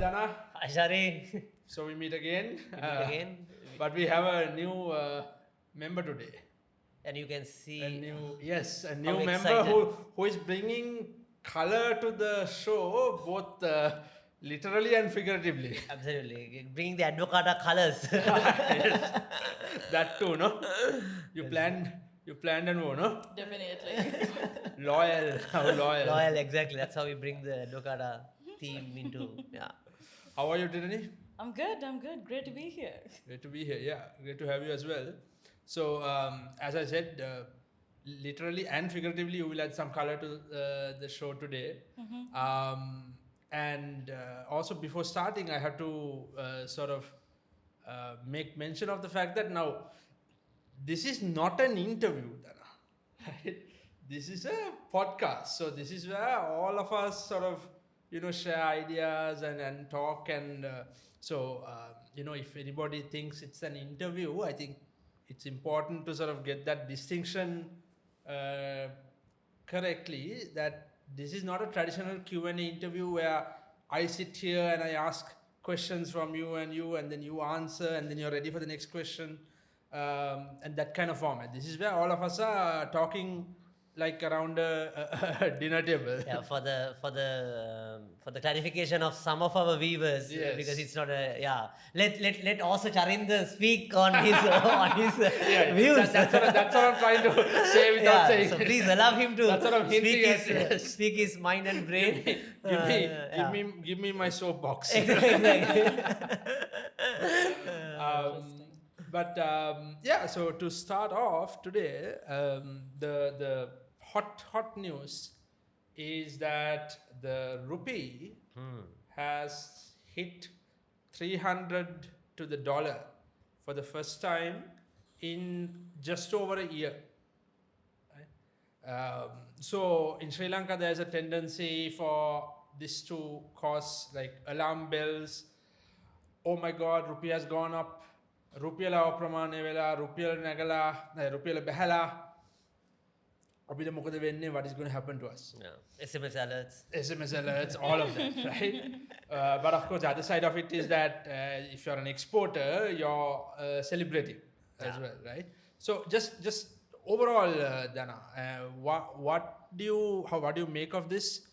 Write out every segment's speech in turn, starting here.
Dana. Hi, Shari. So we meet again. Again. But we have a new member today. And you can see A new how member excited. who is bringing color to the show, both literally and figuratively. Absolutely. Bringing the Advocata colors. Yes. That too, no? You planned and more, no? Definitely. Loyal, how loyal. Loyal, exactly. That's how we bring the Advocata theme into, yeah. How are you, Tirani? I'm good. Great to be here. Great to be here. Yeah, great to have you as well. So, as I said, literally and figuratively, you will add some color to the show today. And also, before starting, I have to sort of make mention of the fact that now this is not an interview, Dana. Right? This is a podcast. So this is where all of us sort of, share ideas and talk. And if anybody thinks it's an interview, I think it's important to sort of get that distinction correctly, that this is not a traditional Q&A interview where I sit here and I ask questions from you, and then you answer, and then you're ready for the next question, and that kind of format. This is where all of us are talking like around a dinner table. Yeah, for the clarification of some of our viewers, Yes. because it's not a, yeah. Let also Charindra speak on his views. That's what I'm trying to say without saying. So please allow him to That's what I'm hinting at, yes. speak his mind and brain. Give me my soapbox. Exactly. So to start off today, the hot news is that the rupee has hit 300 to the dollar for the first time in just over a year. Right? So in Sri Lanka, there's a tendency for this to cause like alarm bells. Oh my God, rupee has gone up. රුපියල අප්‍රමාණය වෙලා රුපියල නැගලා රුපියල බැහැලා අපිට මොකද වෙන්නේ, what is going to happen to us? SMS alerts, all of that, right? But of course, the other side of it is that if you're an exporter, you're celebrating as well, right? So just overall, Dana, what do you make of this,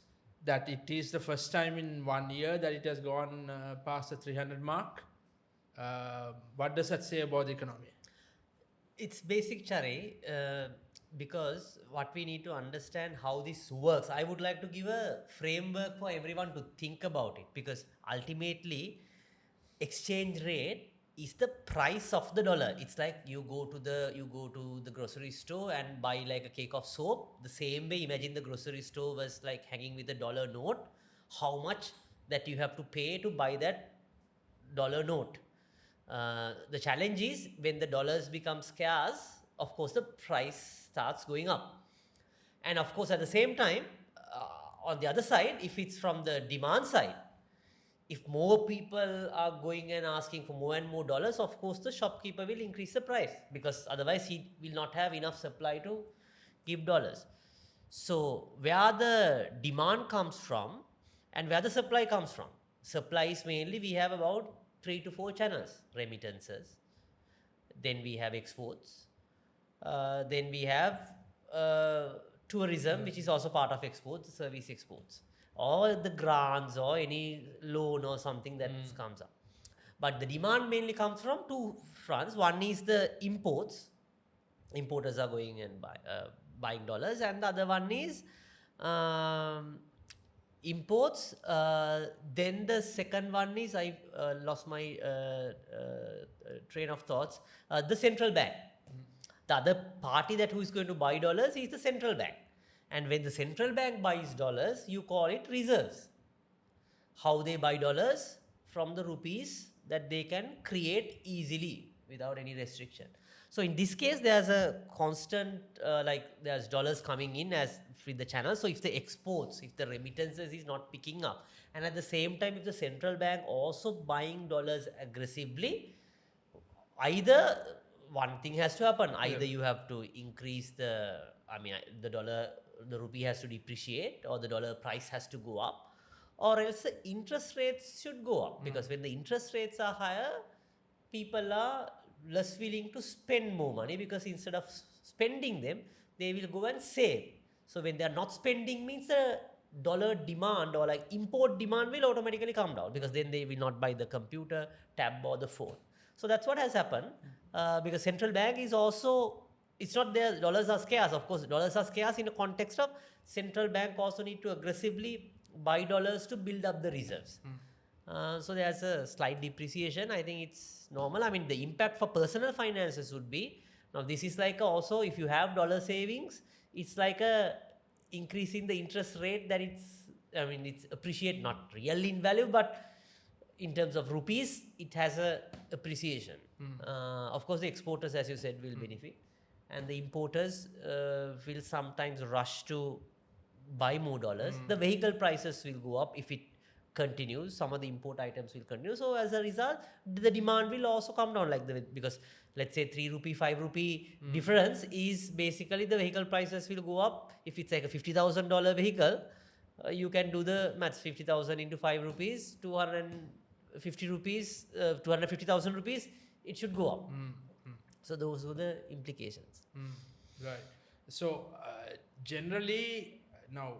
that it is the first time in 1 year that it has gone past the 300 mark? What does that say about the economy? It's basic, Chari, because what we need to understand how this works. I would like to give a framework for everyone to think about it, because ultimately exchange rate is the price of the dollar. It's like you go to the grocery store and buy like a cake of soap. The same way, imagine the grocery store was like hanging with a dollar note. How much that you have to pay to buy that dollar note? The challenge is when the dollars become scarce, of course the price starts going up. And of course at the same time, on the other side, if it's from the demand side, if more people are going and asking for more and more dollars, of course the shopkeeper will increase the price, because otherwise he will not have enough supply to give dollars. So where the demand comes from and where the supply comes from. Supply is mainly, we have about 3 to 4 channels. Remittances, then we have exports, then we have tourism, which is also part of exports, service exports, or the grants or any loan or something that comes up. But the demand mainly comes from 2 fronts. One is the imports. Importers are going and buying dollars, and the other one is imports. Then the second one is, I lost my train of thoughts, the central bank. The other party that who is going to buy dollars is the central bank. And when the central bank buys dollars, you call it reserves. How they buy dollars? From the rupees that they can create easily without any restriction. So in this case, there's a constant, there's dollars coming in as with the channel. So if the exports, if the remittances is not picking up, and at the same time, if the central bank also buying dollars aggressively, either one thing has to happen. Either you have to increase the dollar, the rupee has to depreciate, or the dollar price has to go up, or else the interest rates should go up. Because when the interest rates are higher, people are less willing to spend more money, because instead of spending them, they will go and save. So when they are not spending, means the dollar demand or like import demand will automatically come down, because then they will not buy the computer, tab or the phone. So that's what has happened, because central bank is also, it's not there dollars are scarce. Of course dollars are scarce in the context of central bank also need to aggressively buy dollars to build up the reserves. So there's a slight depreciation. I think it's normal. I mean, the impact for personal finances would be, now this is like also, if you have dollar savings, it's like a increase in the interest rate that it's appreciate, not really in value, but in terms of rupees, it has a appreciation. Of course, the exporters, as you said, will benefit, and the importers will sometimes rush to buy more dollars. The vehicle prices will go up if it continues. Some of the import items will continue. So as a result, the demand will also come down, because let's say 3 rupee, 5 rupee difference is basically the vehicle prices will go up. If it's like a $50,000 vehicle, you can do the maths. 50,000 into 5 rupees, 250 rupees, 250,000 rupees, it should go up. So those were the implications. Right. So generally, now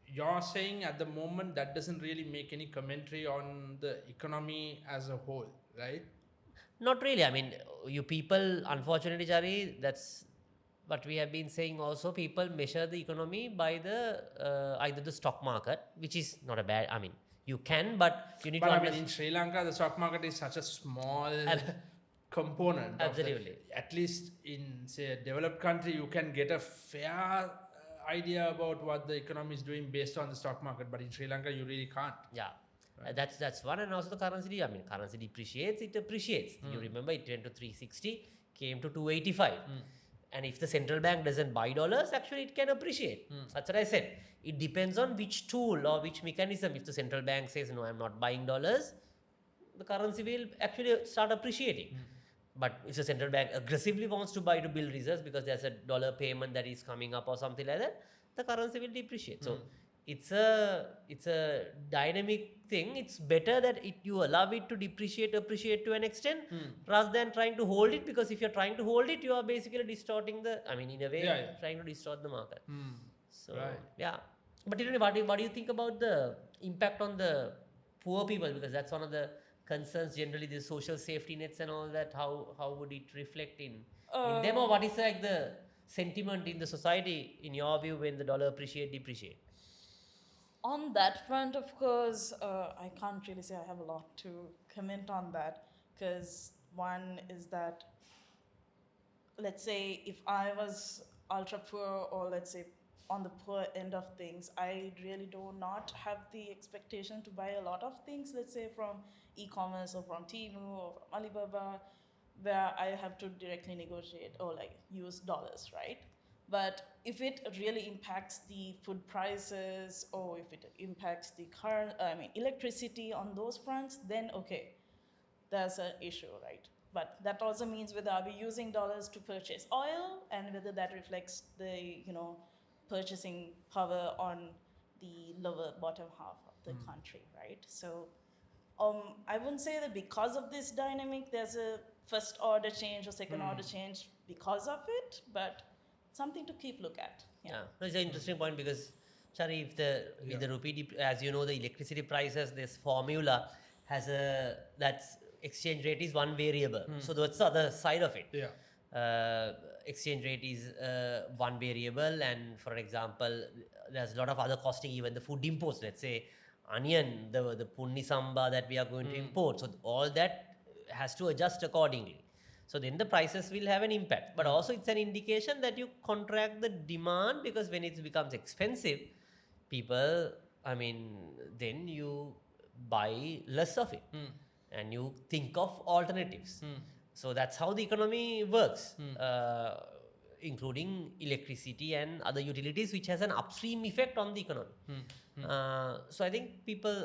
you're saying at the moment that doesn't really make any commentary on the economy as a whole, right? Not really. I mean, you people, unfortunately, Chari, that's what we have been saying also. People measure the economy by the either the stock market, which is not a bad. I mean, you can, but you need But to I mean, understand. in Sri Lanka, the stock market is such a small component. Absolutely. At least in, say, a developed country, you can get a fair idea about what the economy is doing based on the stock market. But in Sri Lanka, you really can't. Yeah. That's one. And also the currency, I mean, currency depreciates, it appreciates. You remember it went to 360, came to 285. And if the central bank doesn't buy dollars, actually it can appreciate. That's what I said. It depends on which tool or which mechanism. If the central bank says, no, I'm not buying dollars, the currency will actually start appreciating. But if the central bank aggressively wants to buy to build reserves because there's a dollar payment that is coming up or something like that, the currency will depreciate. So it's a dynamic thing. It's better that you allow it to appreciate to an extent, rather than trying to hold it, because if you're trying to hold it, you are basically distorting in a way, trying to distort the market. So yeah. But what do you think about the impact on the poor people? Because that's one of the concerns generally, the social safety nets and all that. How would it reflect in them, or what is like the sentiment in the society in your view when the dollar depreciate? On that front, of course, I can't really say I have a lot to comment on that, because one is that, let's say if I was ultra poor, or let's say on the poor end of things, I really do not have the expectation to buy a lot of things, let's say from e-commerce or from Temu or from Alibaba, where I have to directly negotiate or like use dollars, right? But if it really impacts the food prices, or if it impacts the electricity on those fronts, then okay, there's an issue, right? But that also means whether are we using dollars to purchase oil, and whether that reflects the purchasing power on the lower bottom half of the country, right? So I wouldn't say that because of this dynamic there's a first order change or second order change because of it, but something to keep look at. Yeah, it's an interesting point, because Chari, with the rupee, as you know, the electricity prices, this formula has that's exchange rate is one variable. So that's the other side of it. Exchange rate is one variable, and for example, there's a lot of other costing, even the food imports, let's say onion, the punni samba that we are going to import. So all that has to adjust accordingly. So then the prices will have an impact. But also it's an indication that you contract the demand, because when it becomes expensive, people, then you buy less of it and you think of alternatives. So that's how the economy works, including electricity and other utilities, which has an upstream effect on the economy. So I think people,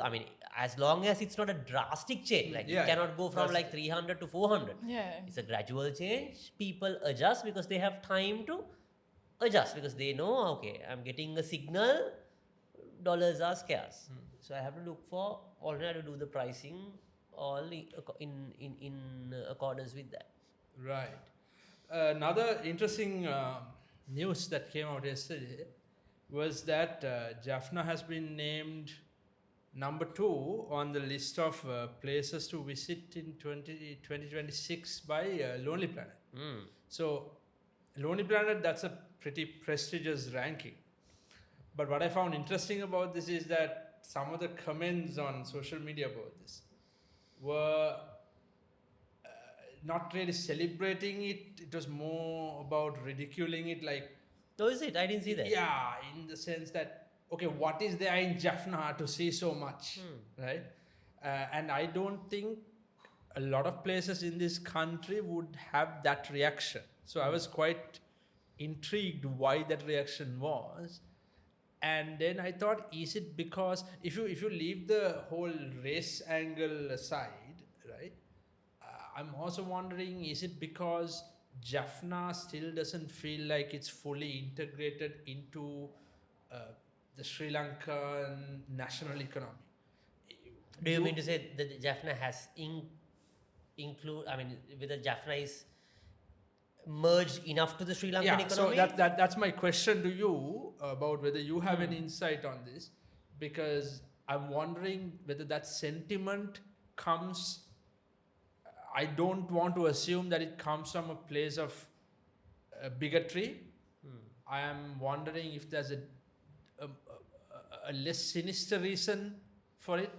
as long as it's not a drastic change, you cannot go from like 300 to 400. It's a gradual change. People adjust because they have time to adjust, because they know, okay, I'm getting a signal, dollars are scarce. So I have to look for alternate to do the pricing all in accordance with that. Right. Another interesting news that came out yesterday was that Jaffna has been named number 2 on the list of places to visit in 2026 by Lonely Planet. Mm. So, Lonely Planet, that's a pretty prestigious ranking. But what I found interesting about this is that some of the comments on social media about this were not really celebrating it. It was more about ridiculing it, like, Oh, is it? I didn't see that. yeah, in the sense that, okay, what is there in Jaffna to see so much, right? And I don't think a lot of places in this country would have that reaction. So I was quite intrigued why that reaction was. And then I thought, is it because if you leave the whole race angle aside, right? I'm also wondering, is it because Jaffna still doesn't feel like it's fully integrated into the Sri Lankan national economy? Do you mean to say that Jaffna has include? I mean, whether Jaffna is merged enough to the Sri Lankan Yeah, so economy? that's my question to you about whether you have an insight on this, because I'm wondering whether that sentiment comes. I don't want to assume that it comes from a place of bigotry. I am wondering if there's a less sinister reason for it,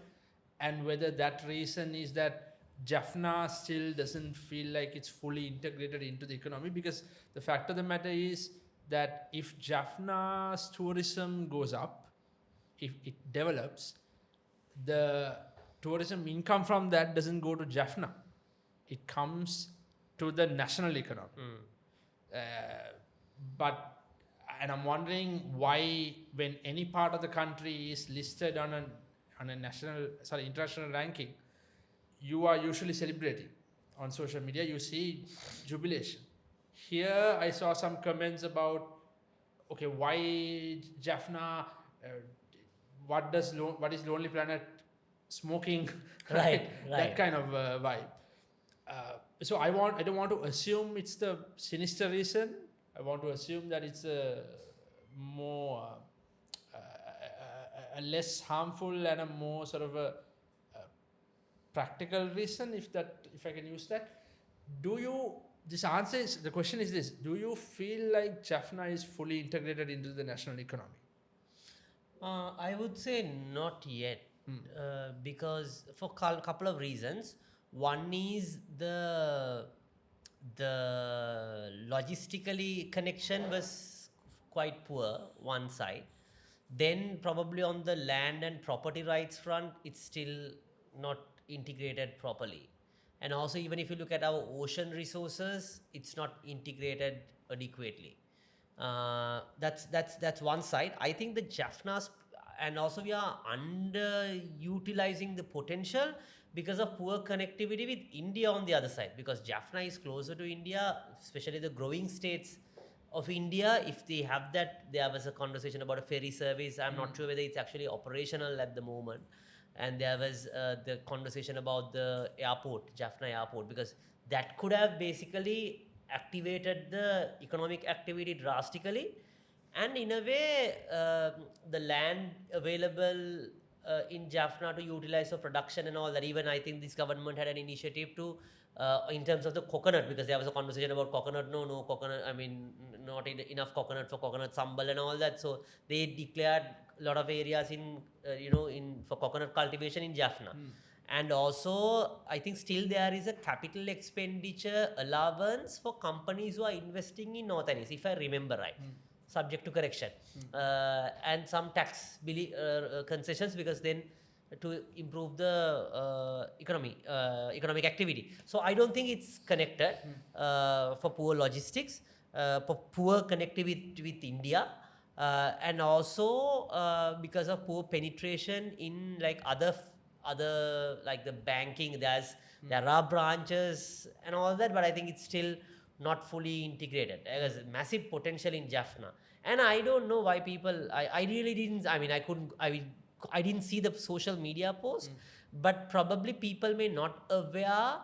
and whether that reason is that Jaffna still doesn't feel like it's fully integrated into the economy. Because the fact of the matter is that if Jaffna's tourism goes up, if it develops, the tourism income from that doesn't go to Jaffna. It comes to the national economy. And I'm wondering why, when any part of the country is listed on a international ranking, you are usually celebrating on social media. You see jubilation. Here, I saw some comments about, okay, why Jaffna? What is Lonely Planet smoking? Right. That kind of vibe. So I don't want to assume it's the sinister reason. I want to assume that it's a more a less harmful and a more sort of a practical reason, if I can use that. The question is this: do you feel like Jaffna is fully integrated into the national economy? I would say not yet, because for a couple of reasons. One is the logistically connection was quite poor, one side. Then probably on the land and property rights front, it's still not integrated properly. And also, even if you look at our ocean resources, it's not integrated adequately. That's one side. I think the Jaffna's, and also we are underutilizing the potential because of poor connectivity with India on the other side. Because Jaffna is closer to India, especially the growing states of India. If they have that, there was a conversation about a ferry service. I'm not sure whether it's actually operational at the moment. And there was the conversation about the airport, Jaffna airport, because that could have basically activated the economic activity drastically. And in a way, the land available in Jaffna to utilize for production and all that. Even I think this government had an initiative to, in terms of the coconut, because there was a conversation about coconut. No coconut. I mean, not enough coconut for coconut sambal and all that. So they declared a lot of areas for coconut cultivation in Jaffna. And also, I think still there is a capital expenditure allowance for companies who are investing in North and East, if I remember right. Subject to correction, and some tax concessions, because then to improve the economic activity. So I don't think it's connected for poor logistics, for poor connectivity with India, and also because of poor penetration in like other like the banking. There are branches and all that, but I think it's still not fully integrated. There's massive potential in Jaffna, and I don't know why people. I really didn't. I mean, I I didn't see the social media post, but probably people may not aware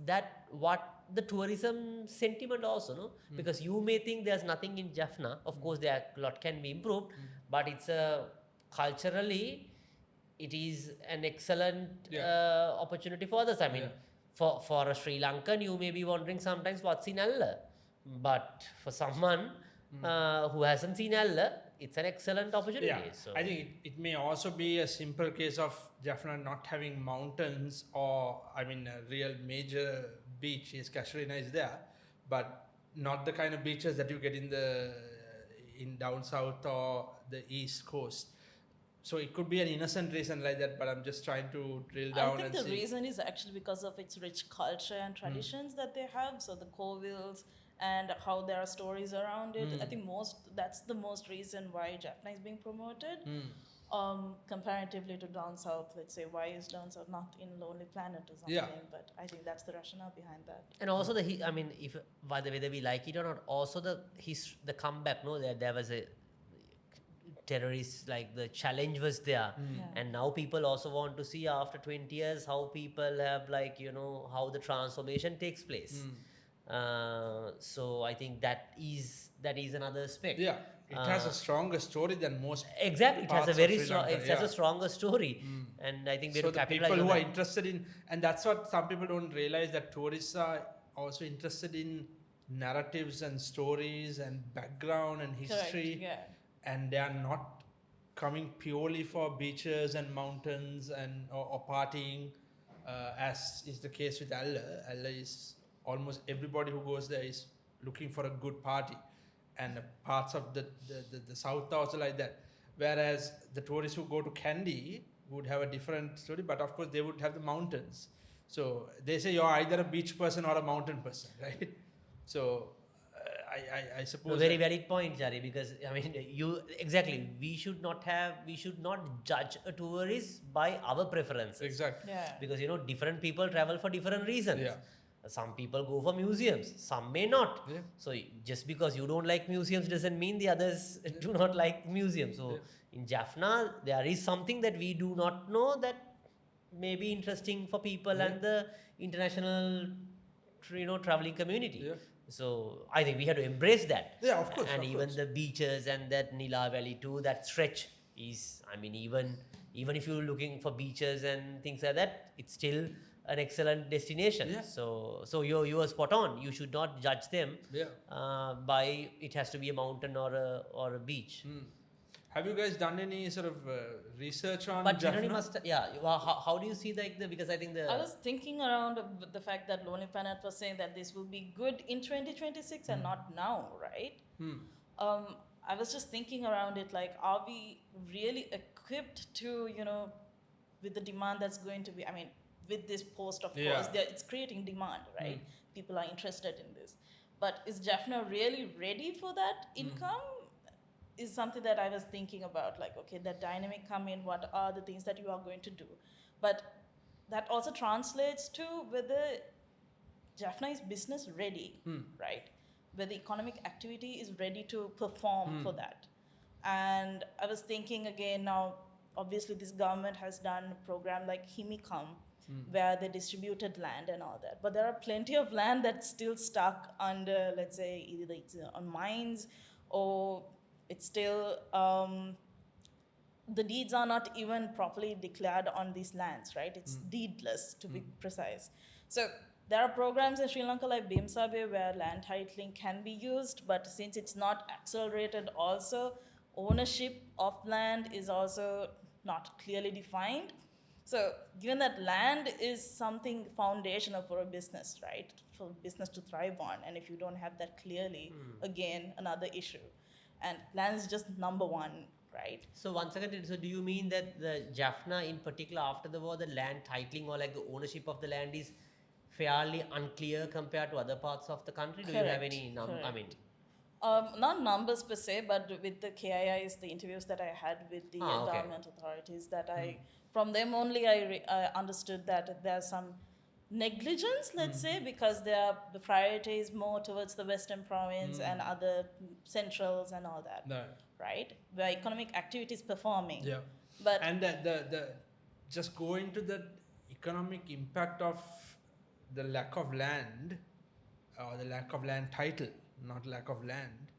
that what the tourism sentiment also, no? Because you may think there's nothing in Jaffna. Of course, there a lot can be improved, but it's a culturally, it is an excellent opportunity for others. I mean, for a Sri Lankan, you may be wondering sometimes what's in Allah, but for someone who hasn't seen Allah, it's an excellent opportunity. Yeah, So I think it may also be a simple case of Jaffna not having mountains or, I mean, a real major beach. Yes, Charindra is there, but not the kind of beaches that you get in down south or the east coast. So it could be an innocent reason like that, but I'm just trying to drill down I think and the see. reason is actually because of its rich culture and traditions that they have. So the Kovil's and how there are stories around it. I think that's the most reason why Jaffna is being promoted. Comparatively to down south, let's say, why is down south not in Lonely Planet or something? Yeah. But I think that's the rationale behind that. and also I mean, if by the whether we like it or not, also the comeback, no, there was a terrorist, like the challenge was there, and now people also want to see after 20 years how people have, like, you know, how the transformation takes place. So I think that is another aspect. Yeah, it has a stronger story than most. Exactly, it has a parts of very Sri strong. Lanka, It has a stronger story, and I think we So have to the people capitalize on who are that. interested in, and that's what some people don't realize, that tourists are also interested in narratives and stories and background and history, Correct. Yeah. and they are not coming purely for beaches and mountains and or partying, as is the case with Allah. Allah is almost everybody who goes there is looking for a good party, and parts of the south are also like that. Whereas the tourists who go to Kandy would have a different story, but of course they would have the mountains. So they say you're either a beach person or a mountain person, right? So I A suppose very that- valid point, Jari, because I mean, we should not judge a tourist by our preferences. exactly. Yeah. Because, you know, different people travel for different reasons. Yeah. Some people go for museums, some may not. Yeah. So just because you don't like museums doesn't mean the others do not like museums. So in Jaffna, there is something that we do not know that may be interesting for people and the international, traveling community. Yeah. So I think we have to embrace that. Yeah, of course, And of even course. the beaches and that Nila Valley too, that stretch is, I mean, even if you're looking for beaches and things like that, it's still an excellent destination. Yeah. So you are spot on. You should not judge them by it has to be a mountain or a beach. Have you guys done any sort of research on But Jaffna? generally must, how do you see because I think I was thinking around with the fact that Lonely Planet was saying that this will be good in 2026 and not now, right? I was just thinking around it, like, are we really equipped to, with the demand that's going to be, I mean, with this post, of course, it's creating demand, right? People are interested in this. But is Jaffna really ready for that income? Is something that I was thinking about, like, okay, that dynamic come in, what are the things that you are going to do? But that also translates to whether Jaffna is business ready, right? Whether economic activity is ready to perform for that. And I was thinking again now, obviously this government has done a program like Himikam, where they distributed land and all that. But there are plenty of land that's still stuck under, let's say, either it's on mines or it's still, the deeds are not even properly declared on these lands, right? It's deedless, to be precise. So there are programs in Sri Lanka like Bimsabe where land titling can be used, but since it's not accelerated also, ownership of land is also not clearly defined. So given that land is something foundational for a business, right? For business to thrive on, and if you don't have that clearly, again, another issue. And land is just number one, right? So once again, so do you mean that the Jaffna in particular after the war, the land titling or like the ownership of the land is fairly unclear compared to other parts of the country? Do you have any I mean, not numbers per se, but with the KIIs, the interviews that I had with the endowment authorities, that from them only I understood that there's some negligence, let's say, because the priority is more towards the Western province and other centrals and all that, right? Where economic activity is performing. Yeah. But And the just going to the economic impact of the lack of land or the lack of land title, not lack of land.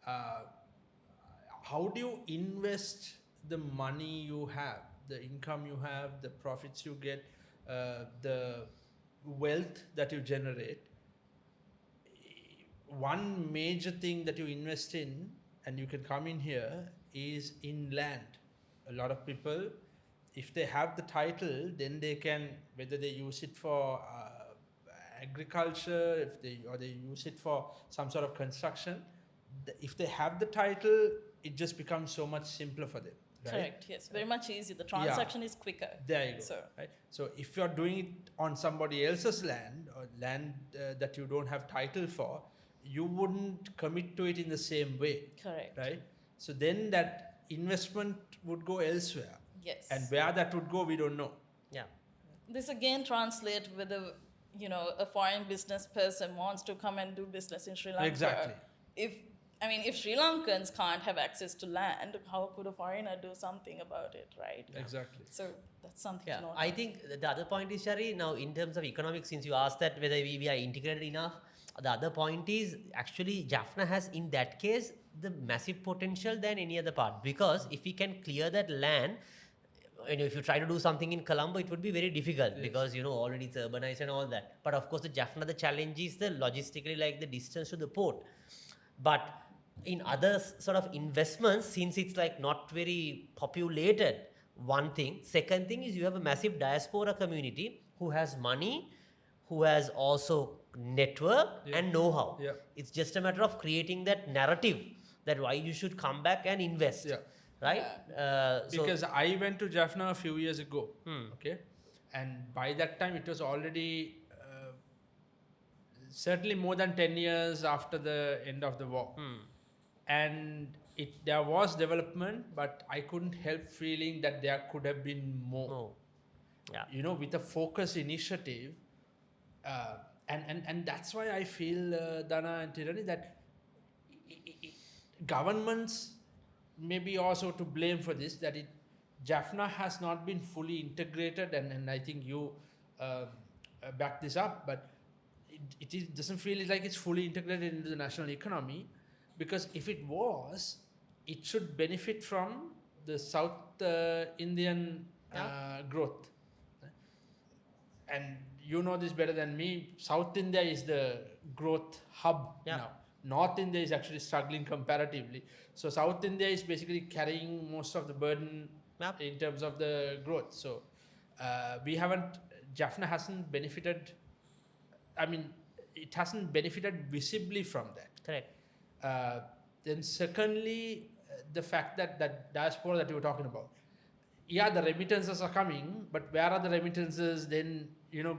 How do you invest the money you have, the income you have, the profits you get, the wealth that you generate? One major thing that you invest in, and you can come in here, is in land. A lot of people, if they have the title, then they can, whether they use it for agriculture, if they use it for some sort of construction, if they have the title, it just becomes so much simpler for them. Right? correct, yes, very much easy. The transaction is quicker. There you go. So Right? So if you're doing it on somebody else's land or land that you don't have title for, you wouldn't commit to it in the same way. correct. Right? So then that investment would go elsewhere. Yes. And where that would go, we don't know. Yeah. This again translates whether a foreign business person wants to come and do business in Sri Lanka. Exactly. If Sri Lankans can't have access to land, how could a foreigner do something about it, right? Exactly. So that's something Yeah, to note. I think the other point is, Shari, now in terms of economics, since you asked that whether we are integrated enough, the other point is actually Jaffna has in that case the massive potential than any other part, because if we can clear that land, if you try to do something in Colombo, it would be very difficult. Yes. Because already it's urbanized and all that. But of course the Jaffna, the challenge is the logistically, like the distance to the port. But in other sort of investments, since it's like not very populated, one thing. Second thing is you have a massive diaspora community who has money, who has also network and know-how. Yeah. It's just a matter of creating that narrative that why you should come back and invest. Yeah. Right? Because I went to Jaffna a few years ago. Hmm. Okay. And by that time, it was already certainly more than 10 years after the end of the war. And there was development, but I couldn't help feeling that there could have been more. Oh. Yeah. With a focus initiative. And that's why I feel, Dana and Tirani, that governments may be also to blame for this, that Jaffna has not been fully integrated, and I think you back this up, but it doesn't feel like it's fully integrated into the national economy, because if it was, it should benefit from the South Indian growth. And you know this better than me, South India is the growth hub now. North India is actually struggling comparatively. So South India is basically carrying most of the burden in terms of the growth. So Jaffna hasn't benefited, it hasn't benefited visibly from that. Correct. Then secondly, the fact that diaspora that you were talking about. Yeah, the remittances are coming, but where are the remittances then,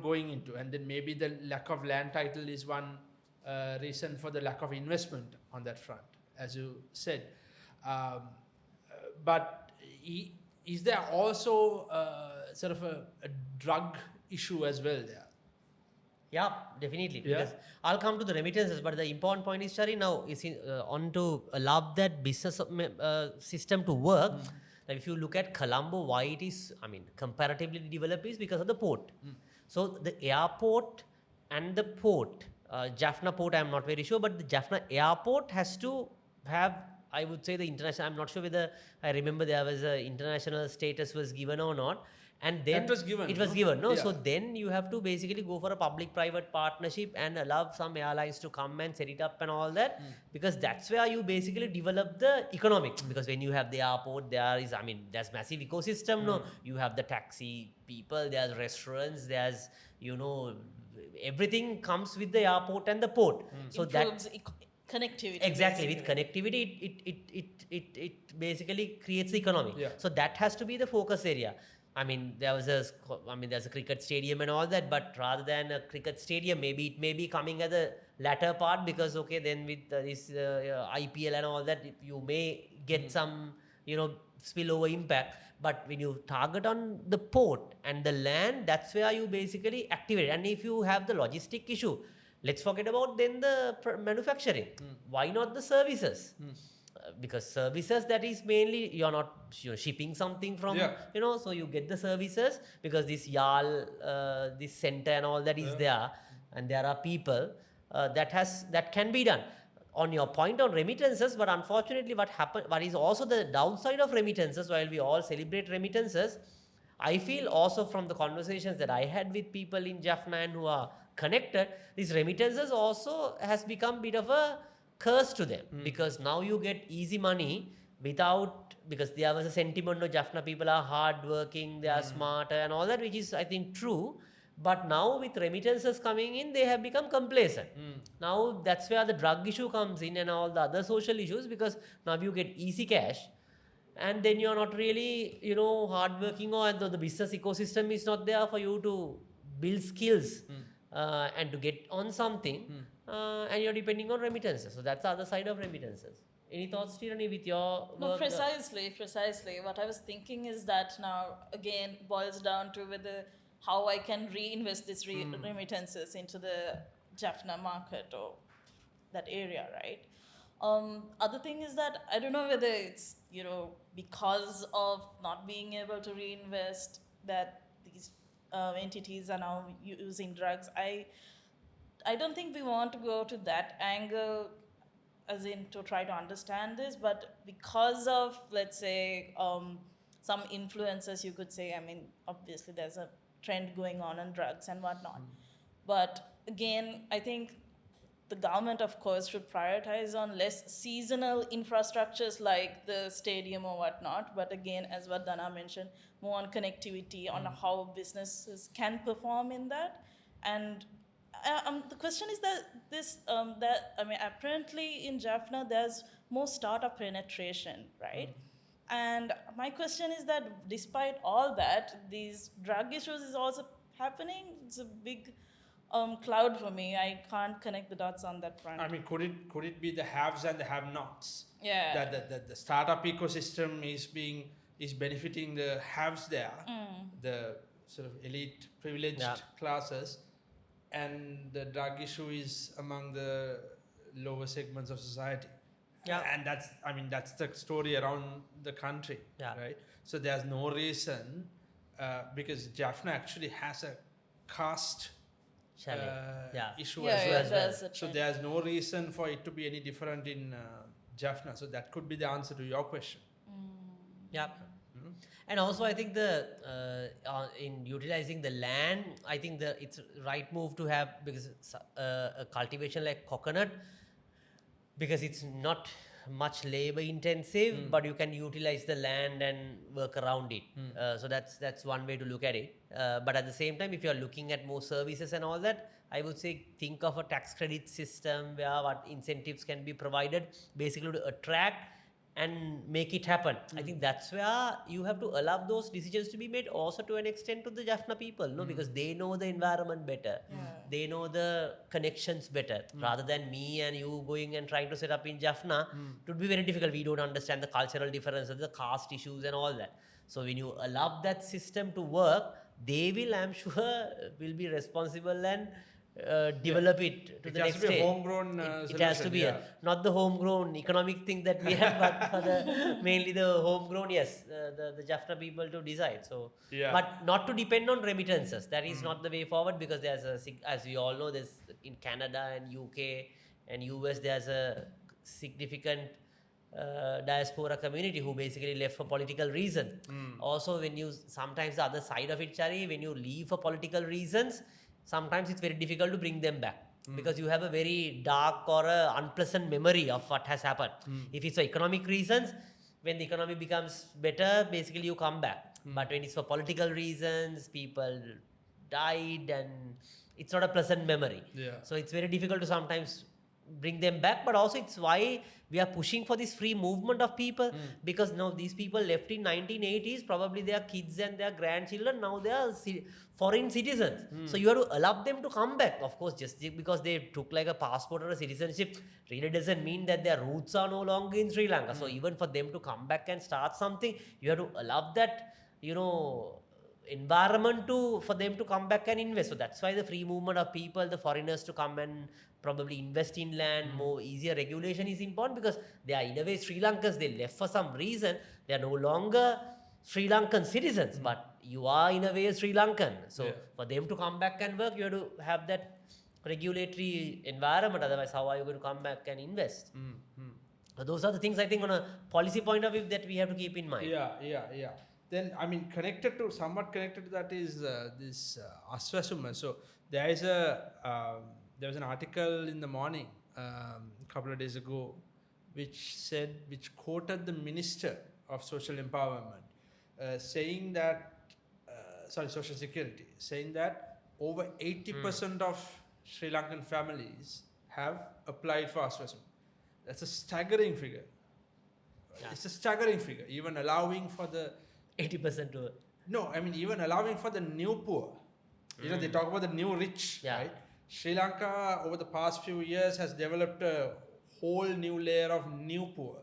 going into? And then maybe the lack of land title is one reason for the lack of investment on that front, as you said. But is there also sort of a drug issue as well there? Yeah, definitely. Yeah. Because I'll come to the remittances, but the important point is, Shari, now is on to allow that business system to work. Now, if you look at Colombo, why it is, comparatively developed is because of the port. So the airport and the port, Jaffna port, I'm not very sure, but the Jaffna airport has to have, I would say, the international, I'm not sure whether I remember there was a international status was given or not. And then That was given, it was no? given, no? Yeah. So then you have to basically go for a public-private partnership and allow some airlines to come and set it up and all that, because that's where you basically develop the economics. Because when you have the airport, there's massive ecosystem, no? You have the taxi people, there's restaurants, there's, everything comes with the airport and the port. So Improves connectivity. exactly, basically. with connectivity, it basically creates the economy. Yeah. So that has to be the focus area. There's a cricket stadium and all that, but rather than a cricket stadium, maybe it may be coming at the latter part, because then with this IPL and all that, you may get some, spillover impact. But when you target on the port and the land, that's where you basically activate. And if you have the logistic issue, let's forget about then the manufacturing. Why not the services? because services, that is mainly you're not shipping something from, Yeah. so you get the services because this YAL, this center and all that is there, and there are people that can be done. On your point on remittances, but unfortunately what is also the downside of remittances, while we all celebrate remittances, I feel also from the conversations that I had with people in Jaffna and who are connected, these remittances also has become a bit of a curse to them, because now you get easy money because there was a sentiment of Jaffna people are hard working, they are smarter and all that, which is I think true. But now with remittances coming in, they have become complacent. Now that's where the drug issue comes in and all the other social issues, because now you get easy cash, and then you're not really hardworking, or the business ecosystem is not there for you to build skills and to get on something, and you're depending on remittances. So that's the other side of remittances. Any thoughts, Tirani, with your No, work? precisely. What I was thinking is that now again boils down to whether how I can reinvest this remittances into the Jaffna market or that area, right? Other thing is that I don't know whether it's because of not being able to reinvest that these entities are now using drugs. I don't think we want to go to that angle, as in to try to understand this, but because of, let's say, some influences, you could say, I mean, obviously there's a trend going on drugs and whatnot. But again, I think the government, of course, should prioritize on less seasonal infrastructures like the stadium or whatnot. But again, as what Dana mentioned, more on connectivity, on how businesses can perform in that. And the question is that apparently in Jaffna there's more startup penetration, right? And my question is that despite all that, these drug issues is also happening. It's a big cloud for me. I can't connect the dots on that front. I mean, could it be the haves and the have-nots? Yeah. That the startup ecosystem is benefiting the haves there, the sort of elite privileged classes, and the drug issue is among the lower segments of society. Yeah. And that's the story around the country, right? So there's no reason, because Jaffna actually has a caste issue as well. So there's no reason for it to be any different in Jaffna. So that could be the answer to your question. Yeah. And also, I think in utilizing the land, I think it's right move to have, because a cultivation like coconut, because it's not much labor intensive, but you can utilize the land and work around it. So that's one way to look at it. But at the same time, if you're looking at more services and all that, I would say think of a tax credit system where what incentives can be provided basically to attract and make it happen. I think that's where you have to allow those decisions to be made also to an extent to the Jaffna people, because they know the environment better. They know the connections better. Rather than me and you going and trying to set up in Jaffna, it would be very difficult. We don't understand the cultural differences, the caste issues and all that. So when you allow that system to work, they will, I'm sure, will be responsible and develop it to the next stage. It has to be a homegrown it has to be not the homegrown economic thing that we have, but for mainly the homegrown, the Jaffna people to decide. So, but not to depend on remittances. That is not the way forward, because there's as we all know, there's in Canada and UK and US, there's a significant diaspora community who basically left for political reasons. Also, sometimes the other side of it, Chari, when you leave for political reasons, sometimes it's very difficult to bring them back, because you have a very dark or unpleasant memory of what has happened. If it's for economic reasons, when the economy becomes better, basically you come back. But when it's for political reasons, people died, and it's not a pleasant memory. So it's very difficult to sometimes bring them back. But also it's why we are pushing for this free movement of people, because now these people left in 1980s, probably their kids and their grandchildren, now they are foreign citizens. So you have to allow them to come back. Of course, just because they took like a passport or a citizenship really doesn't mean that their roots are no longer in Sri Lanka. So even for them to come back and start something, you have to allow that, environment for them to come back and invest. So that's why the free movement of people, the foreigners to come and probably invest in land, more easier regulation is important, because they are in a way Sri Lankans. They left for some reason. They are no longer Sri Lankan citizens, but you are in a way Sri Lankan. So Yeah. for them to come back and work, you have to have that regulatory environment. Otherwise, how are you going to come back and invest? So those are the things I think on a policy point of view that we have to keep in mind. Yeah. Then I mean, somewhat connected to that is this Aswesuma. So there is there was an article in the morning a couple of days ago, which quoted the Minister of Social Empowerment, saying that Social Security, saying that over 80% of Sri Lankan families have applied for Aswesuma. That's a staggering figure. Yeah. It's a staggering figure, even allowing for the 80% to no, I mean even allowing for the new poor. You know, they talk about the new rich, Yeah. right? Sri Lanka over the past few years has developed a whole new layer of new poor.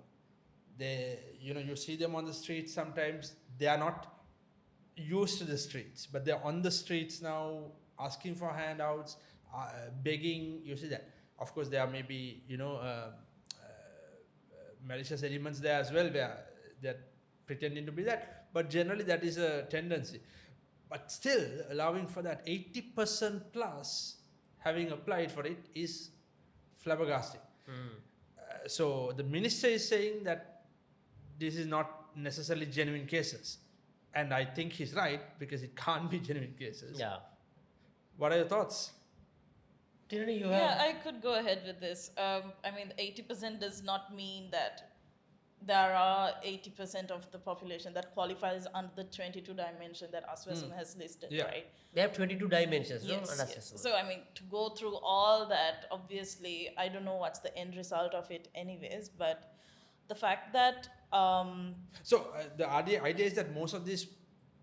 You see them on the streets sometimes. They are not used to the streets, but they're on the streets now, asking for handouts, begging. You see that. Of course, there are maybe malicious elements there as well, where they're pretending to be that. But generally, that is a tendency. But still, allowing for that 80% plus having applied for it is flabbergasting. So the minister is saying that this is not necessarily genuine cases. And I think he's right, because it can't be genuine cases. Yeah. What are your thoughts? Tirani, you Yeah, have. I could go ahead with this. I mean, 80% does not mean that there are 80% of the population that qualifies under the 22 dimension that Aswesuma has listed, Yeah. right? They have 22 dimensions, no? Yes, And yes. assessment. So, I mean, to go through all that, obviously, I don't know what's the end result of it anyways, but the fact that, So the idea is that most of these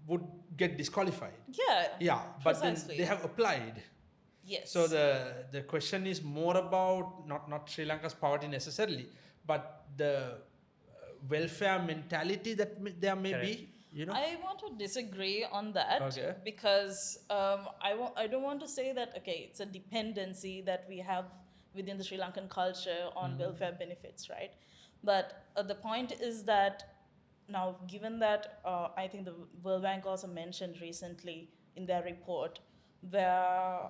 would get disqualified. yeah, Yeah, but then Precisely. they have applied. yes. So the question is more about not Sri Lanka's poverty necessarily, but the welfare mentality that there may be. You know. I want to disagree on that Okay. because I don't want to say that it's a dependency that we have within the Sri Lankan culture on welfare benefits, right? But the point is that now, given that I think the World Bank also mentioned recently in their report where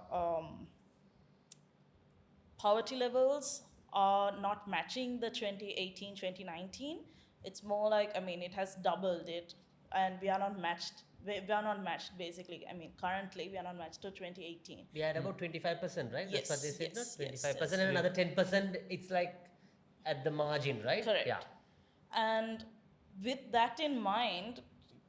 poverty levels are not matching the 2018-2019. It's more like, I mean, it has doubled it, and we are not matched. We are not matched, basically. I mean, currently we are not matched to 2018. We had about 25%, right? Yes, That's what they said, yes, no? yes, 25%, yes. and another 10%, it's like at the margin, right? Correct. Yeah. And with that in mind,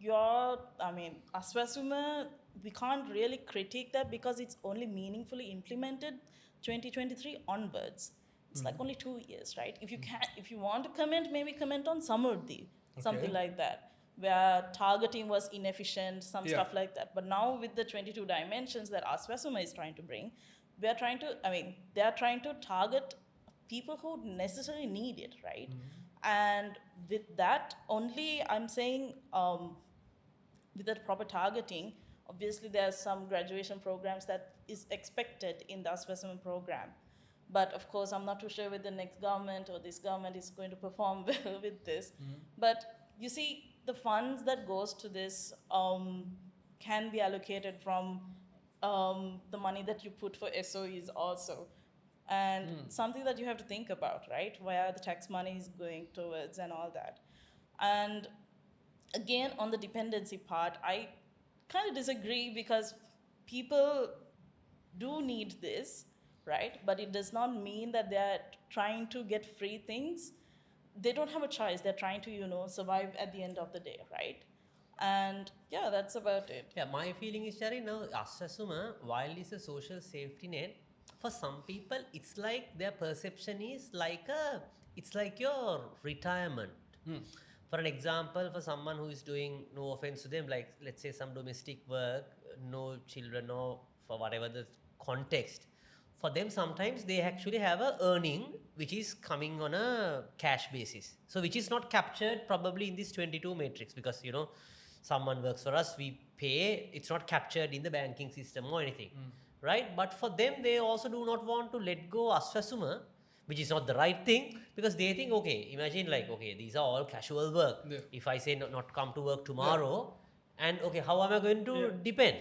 Aswesuma, we can't really critique that because it's only meaningfully implemented 2023 onwards. It's like only 2 years, right? If you want to comment, maybe comment on Samurdhi, something like that, where targeting was inefficient, stuff like that. But now with the 22 dimensions that Aswesuma is trying to bring, they are trying to target people who necessarily need it, right? And with that only, I'm saying, with that proper targeting, obviously there's some graduation programs that is expected in the Aswesuma program. But of course, I'm not too sure whether the next government or this government is going to perform well with this. But you see, the funds that goes to this can be allocated from the money that you put for SOEs also. And something that you have to think about, right? Where the tax money is going towards and all that. And again, on the dependency part, I kind of disagree because people do need this, right? But it does not mean that they're trying to get free things. They don't have a choice. They're trying to, survive at the end of the day, right? And yeah, that's about it. Yeah, my feeling is, Shari, now Aswesuma, while it's a social safety net, for some people, it's like their perception is it's like your retirement. For an example, for someone who is doing, no offense to them, like let's say some domestic work, no children, or for whatever the context, for them sometimes they actually have a earning which is coming on a cash basis. So which is not captured probably in this 22 matrix because, someone works for us, we pay, it's not captured in the banking system or anything, right? But for them, they also do not want to let go Aswesuma, which is not the right thing, because they think, okay, imagine like, okay, these are all casual work. Yeah. If I say not come to work tomorrow, and okay, how am I going to depend?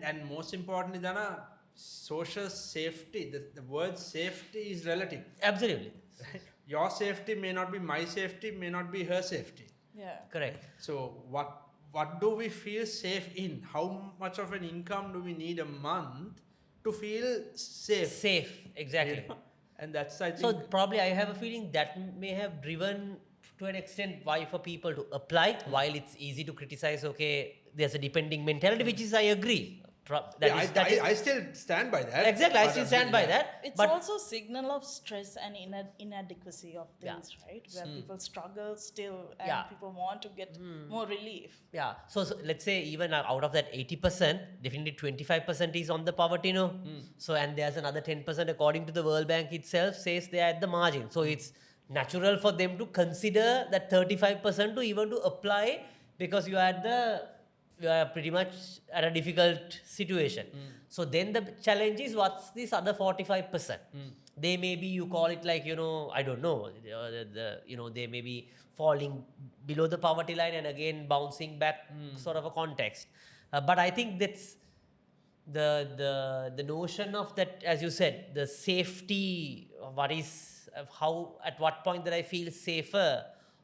And most importantly, Dana, social safety. The word safety is relative. Absolutely. Right? Your safety may not be my safety, may not be her safety. Yeah. Correct. So what do we feel safe in? How much of an income do we need a month to feel safe? Safe, exactly. You know? And that's, I think. So probably I have a feeling that may have driven to an extent why for people to apply, while it's easy to criticize, okay, there's a depending mentality, which is, I agree. I still stand by that. Exactly, I But, still stand by that. It's but also signal of stress and inadequacy of Yeah. things, right? Where people struggle still and Yeah. people want to get more relief. yeah, so let's say even out of that 80%, definitely 25% is on the poverty, no? So, and there's another 10% according to the World Bank itself says they are at the margin. So it's natural for them to consider that 35% to even to apply, because you are pretty much at a difficult situation. So then the challenge is, what's this other 45%? They maybe, you call it like, I don't know, they may be falling below the poverty line and again bouncing back, sort of a context. But I think that's the notion of that, as you said, the safety, at what point that I feel safer,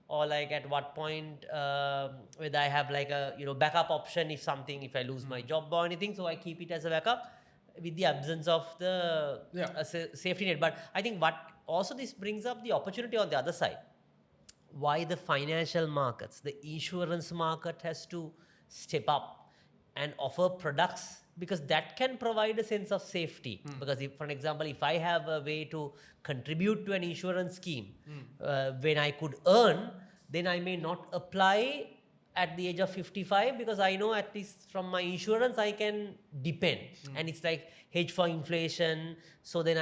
or like at what point whether I have like a backup option if I lose my job or anything, so I keep it as a backup with the absence of the safety net. But I think what also this brings up the opportunity on the other side, why the financial markets, the insurance market has to step up and offer products, because that can provide a sense of safety. Because if, for example, if I have a way to contribute to an insurance scheme when I could earn, then I may not apply at the age of 55, because I know at least from my insurance I can depend, and it's like hedge for inflation. So then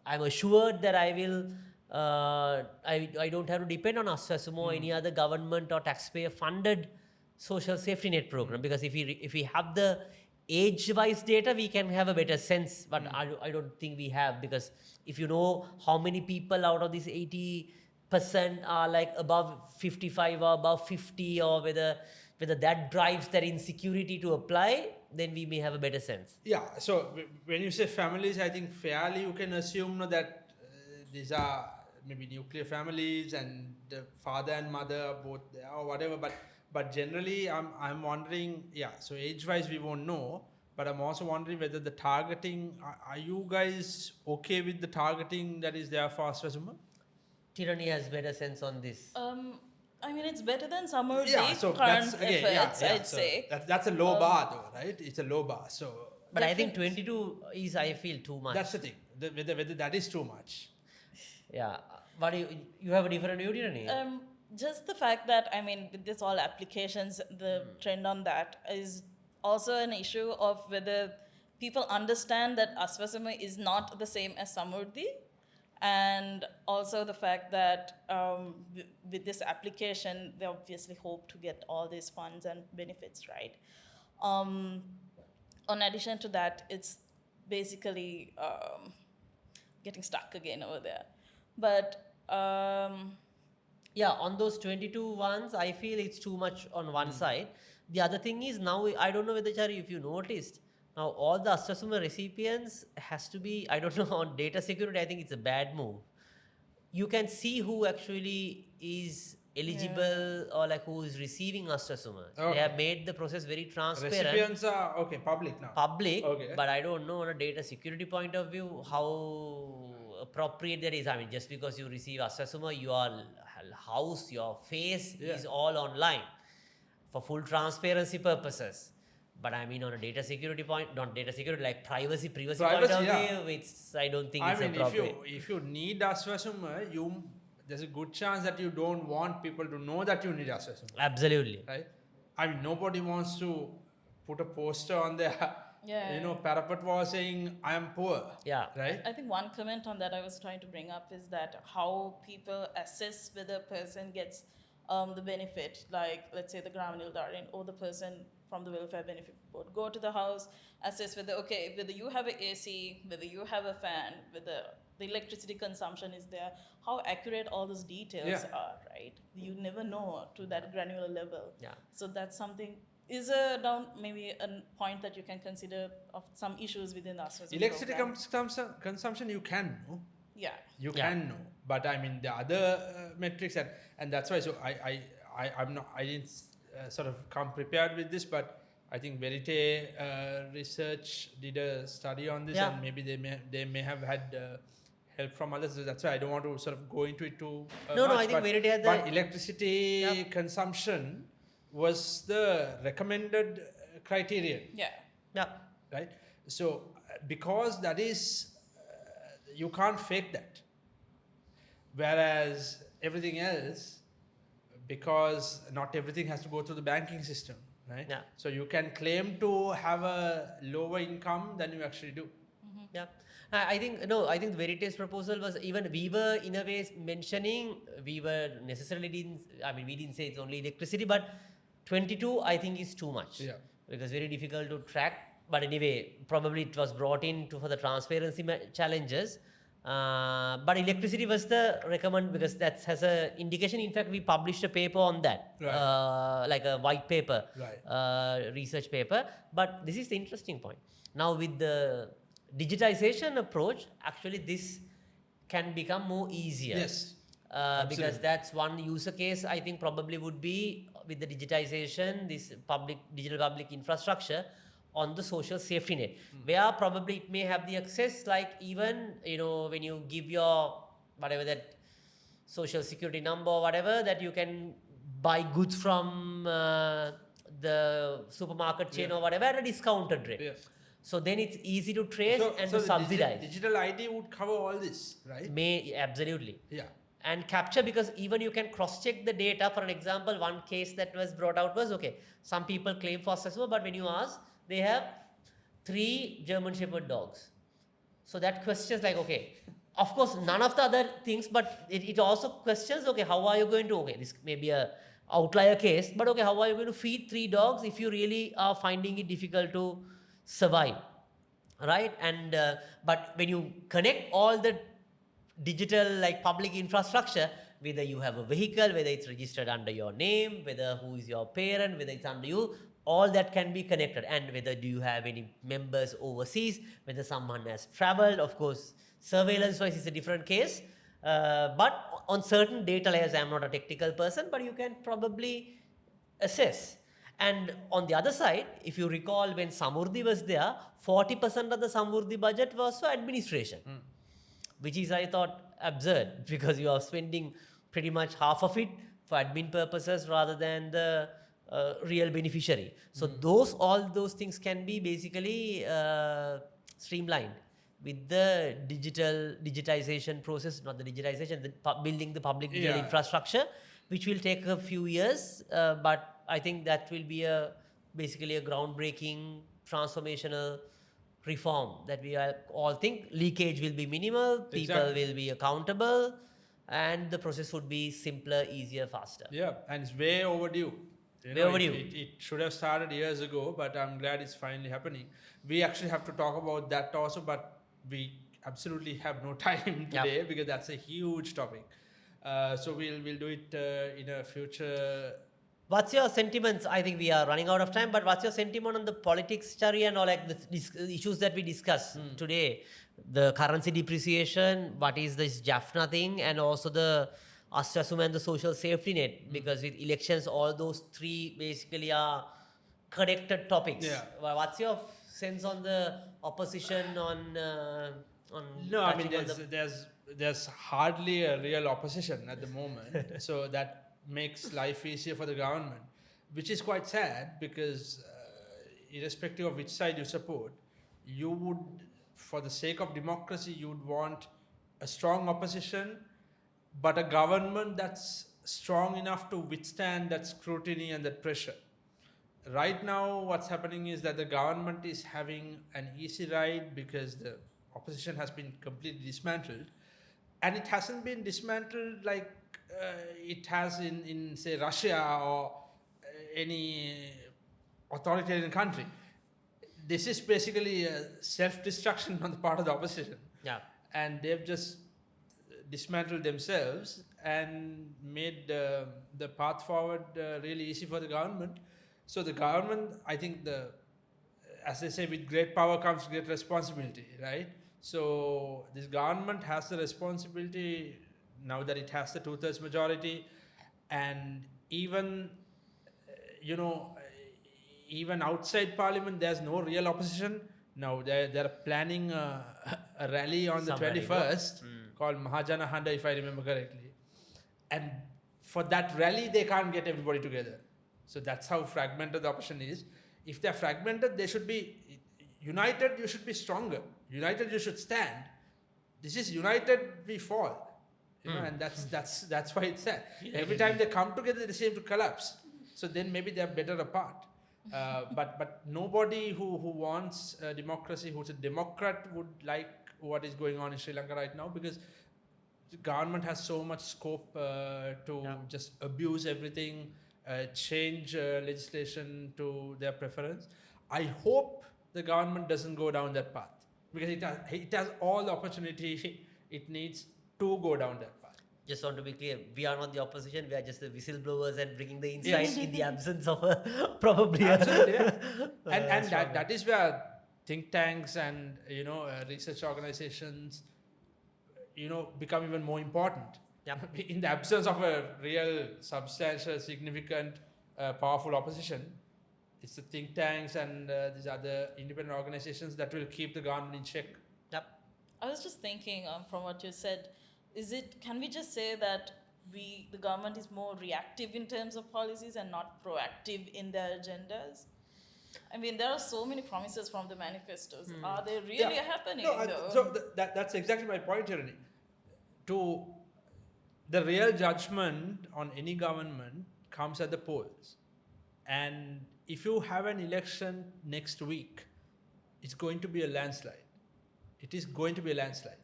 I'm assured that I will I don't have to depend on Aswesuma or any other government or taxpayer funded social safety net program, because if we have the age wise data, we can have a better sense, but I don't think we have, because if you know how many people out of this 80% are like above 55 or above 50, or whether that drives that insecurity to apply, then we may have a better sense. Yeah, so when you say families, I think fairly you can assume that these are maybe nuclear families and the father and mother are both there or whatever, but generally I'm wondering, so age-wise we won't know, but I'm also wondering whether the targeting, are you guys okay with the targeting that is there for Aswesuma? Tirani has better sense on this. I mean, it's better than some of Yeah, the so current that's again, efforts, I'd so say. that's a low bar though, right? It's a low bar, so. But I think 22 is, I feel, too much. That's the thing, whether that is too much. Yeah. But you have a different view, Tirani? Just the fact that, I mean, with this all applications, the trend on that is also an issue of whether people understand that Aswesuma is not the same as Samurdhi, and also the fact that with this application, they obviously hope to get all these funds and benefits, right? On addition to that, it's basically getting stuck again over there. But yeah, on those 22 ones, I feel it's too much on one side. The other thing is, now, I don't know whether, Chari, if you noticed, now all the Aswesuma recipients has to be, I don't know, on data security, I think it's a bad move. You can see who actually is eligible or like who is receiving Aswesuma. Okay. They have made the process very transparent. Recipients are, public now. Public, Okay. but I don't know on a data security point of view how appropriate that is. I mean, just because you receive Aswesuma, your house, your face is all online for full transparency purposes. But I mean, on a data security point, not data security, like privacy point of view, I don't think it's appropriate. If you need Aswesuma, there's a good chance that you don't want people to know that you need Aswesuma. Absolutely. Right? I mean, nobody wants to put a poster on their parapet wall saying, I am poor. Yeah. Right? I think one comment on that I was trying to bring up is that how people assess whether a person gets the benefit, like let's say the Gramanil Darin, or the person from the welfare benefit board go to the house, assess whether you have an AC, whether you have a fan, whether the electricity consumption is there, how accurate all those details are, right? You never know to that granular level. Yeah. So that's something is maybe a point that you can consider of some issues within the Aswesuma Electricity program. consumption you can know. Yeah. You Yeah. can know, but I mean the other metrics, and that's why. So I didn't sort of come prepared with this, but I think Verite Research did a study on this, Yeah. and maybe they may have had help from others. So that's why I don't want to sort of go into it too No, much. I think Verite had but the... electricity Yeah. consumption was the recommended criterion, Yeah. Yeah. right? So because that is you can't fake that, whereas everything else, because not everything has to go through the banking system, right? Yeah. So you can claim to have a lower income than you actually do. Yeah, I think the Verite's proposal was, even we were in a way mentioning, we didn't say it's only electricity, but 22 I think is too much. Yeah. Because very difficult to track. But anyway, probably it was brought in for the transparency challenges. But electricity was the recommend, because that has a indication. In fact, we published a paper on that, Right. like a white paper, Right. research paper. But this is the interesting point. Now with the digitization approach, actually this can become more easier. Yes. Because Absolutely. that's one user case I think probably would be with the digitization, this digital public infrastructure on the social safety net, where probably it may have the access, like even, when you give your whatever that social security number or whatever, that you can buy goods from the supermarket chain or whatever at a discounted rate. Yeah. So then it's easy to trace and to the subsidize. digital ID would cover all this, right? Absolutely. Yeah. And capture, because even you can cross-check the data. For an example, one case that was brought out was, some people claim for Aswesuma, but when you ask, they have 3 German Shepherd dogs. So that questions like, of course, none of the other things, but it also questions, how are you going to, this may be a outlier case, but how are you going to feed 3 dogs if you really are finding it difficult to survive, right? And but when you connect all the digital like public infrastructure, whether you have a vehicle, whether it's registered under your name, whether who is your parent, whether it's under you, all that can be connected. And whether do you have any members overseas, whether someone has traveled, of course, surveillance wise is a different case. But on certain data layers, I'm not a technical person, but you can probably assess. And on the other side, if you recall when Samurdhi was there, 40% of the Samurdhi budget was for administration. Which is, I thought, absurd, because you are spending pretty much half of it for admin purposes rather than the real beneficiary. So all those things can be basically streamlined with the digitization process, not the digitization, building the public digital infrastructure, which will take a few years, but I think that will be basically a groundbreaking, transformational reform that we all think. Leakage will be minimal, people will be accountable, and the process would be simpler, easier, faster. Yeah, and it's way overdue. Overdue. It should have started years ago, but I'm glad it's finally happening. We actually have to talk about that also, but we absolutely have no time today because that's a huge topic. So we'll do it in a future. What's your sentiments? I think we are running out of time, but what's your sentiment on the politics, Chari, and all like the issues that we discussed today? The currency depreciation, what is this Jaffna thing, and also the Aswesuma and the social safety net, because with elections, all those 3 basically are connected topics. Yeah. What's your sense on the opposition on No, I mean there's hardly a real opposition at the moment, so that makes life easier for the government, which is quite sad because irrespective of which side you support, you would, for the sake of democracy, you would want a strong opposition, but a government that's strong enough to withstand that scrutiny and that pressure. Right now, what's happening is that the government is having an easy ride because the opposition has been completely dismantled, and it hasn't been dismantled like it has in say Russia or any authoritarian country. This is basically self-destruction on the part of the opposition. Yeah. And they've just dismantled themselves and made the path forward really easy for the government. So the government, I think, as they say, with great power comes great responsibility, right? So this government has the responsibility now that it has the 2/3 majority, and even even outside parliament there's no real opposition. Now they're planning a rally on the Somewhere, 21st called Mahajana Handa, if I remember correctly. And for that rally, they can't get everybody together. So that's how fragmented the opposition is. If they're fragmented, they should be united. You should be stronger. United, you should stand. This is united, we fall. And that's why it's sad. Every time they come together, they seem to collapse. So then maybe they're better apart. But nobody who wants democracy, who's a Democrat, would like what is going on in Sri Lanka right now, because the government has so much scope to just abuse everything, change legislation to their preference. I hope the government doesn't go down that path, because it has all the opportunity it needs to go down that path. Just want to be clear, we are not the opposition, we are just the whistleblowers and bringing the insight in the absence of probably Absolutely, yeah. And that is where think tanks and research organizations become even more important. In the absence of a real substantial, significant, powerful opposition, it's the think tanks and these other independent organizations that will keep the government in check. I was just thinking from what you said, can we just say that the government is more reactive in terms of policies and not proactive in their agendas? I mean, there are so many promises from the manifestos. Are they really happening? So that's exactly my point, Tirani. To the real judgment on any government comes at the polls. And if you have an election next week, it's going to be a landslide. It is going to be a landslide,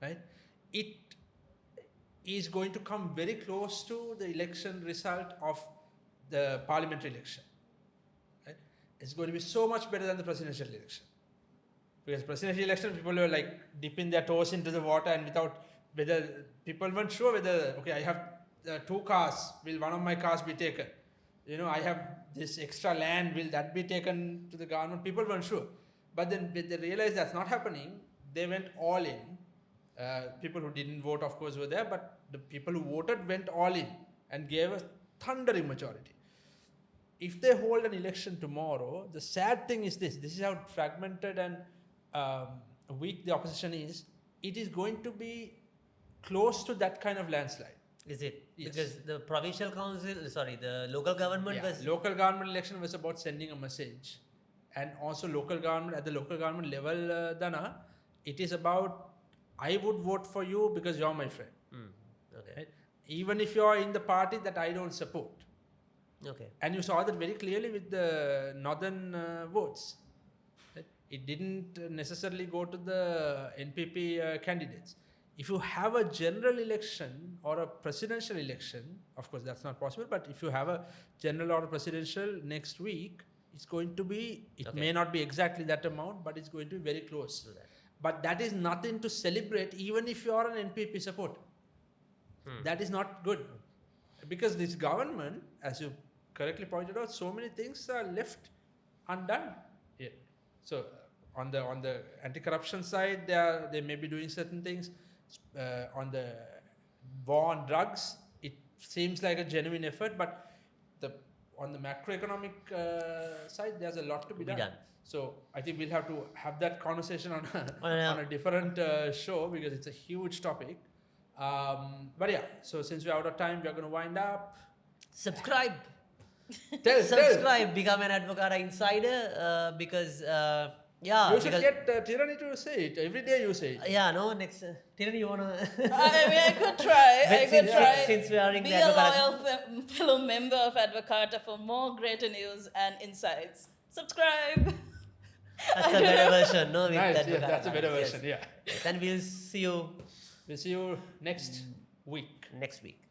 right? It is going to come very close to the election result of the parliamentary election. Right? It's going to be so much better than the presidential election. Because presidential election, people were like dipping their toes into the water, and whether people weren't sure whether, okay, I have 2 cars, will one of my cars be taken? I have this extra land, will that be taken to the government? People weren't sure. But then when they realized that's not happening, they went all in. People who didn't vote, of course, were there, but the people who voted went all in and gave a thundering majority. If they hold an election tomorrow, the sad thing is this is how fragmented and weak the opposition is. It is going to be close to that kind of landslide. Is it? Yes. Because the provincial council, the local government was... Local government election was about sending a message. And also at the local government level, Dana, it is about, I would vote for you because you're my friend. Okay. Right? Even if you're in the party that I don't support. Okay. And you saw that very clearly with the northern votes. Right? It didn't necessarily go to the NPP candidates. If you have a general election or a presidential election, of course that's not possible, but if you have a general or a presidential next week, it's going to be, may not be exactly that amount, but it's going to be very close to that. But that is nothing to celebrate, even if you are an NPP supporter. That is not good. Because this government, as you correctly pointed out, so many things are left undone. Yeah. So on the anti-corruption side, they may be doing certain things. On the war on drugs, it seems like a genuine effort, but on the macroeconomic side, there's a lot to be done. So I think we'll have to have that conversation on a different show, because it's a huge topic. But yeah, so since we're out of time, we're going to wind up. Subscribe. Tell. Become an Advocata insider because... you should get Tirani to say it. Every day you say it. Next. Tirani, you want to... I mean, I could try. Since we are in Be the a Advocata... loyal fellow member of Advocata for more greater news and insights. Subscribe. That's a better version, no? Nice, that's a better version, yeah. Then we'll see you... We'll see you next week. Next week.